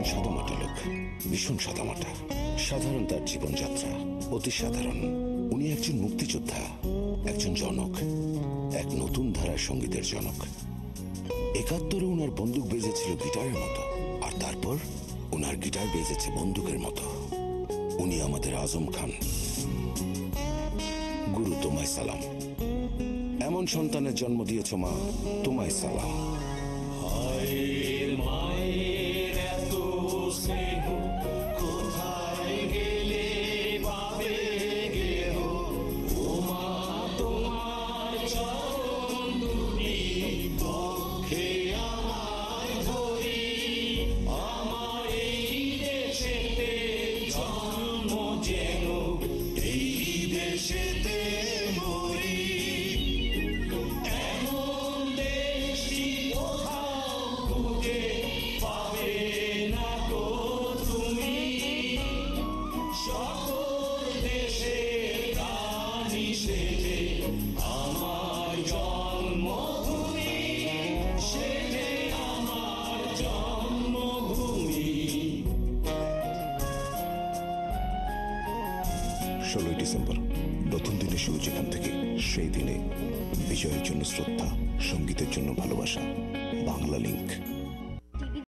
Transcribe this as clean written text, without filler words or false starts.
একজন সাদামাটা লোক, ভীষণ সাদামাটা। সাধারণ তার জীবনযাত্রা, অতি সাধারণ। উনি একজন মুক্তিযোদ্ধা, একজন জনক, এক নতুন ধারার সঙ্গীতের জনক। ৭১-এ উনার বন্দুক বেজেছিল গিটারের মতো, আর তারপর উনার গিটার বেজেছে বন্দুকের মতো। উনি আমাদের আজম খান। গুরু, তোমায় সালাম। এমন সন্তানের জন্ম দিয়েছ মা, তোমায় সালাম। মায়ের এত স্নেহ কোথায় গেলে পাবে গেহ, ও মা তোমার চরণ দুটি পক্ষে আমায় ধরি। আমার এই দেশেতে জন্ম যেন এই দেশেতে মরি। এমন দেশটি কোথাও খুঁজে পাবে না গো তুমি। সকল দেশের প্রাণী সেজে আমার জন্মভূমি, সেজে আমার জন্মভূমি। ১৬ই ডিসেম্বর, নতুন দিনের শুরু যেখান থেকে, সেই দিনে বিজয়ের জন্য শ্রদ্ধা, সঙ্গীতের জন্য ভালোবাসা। বাংলা লিংক।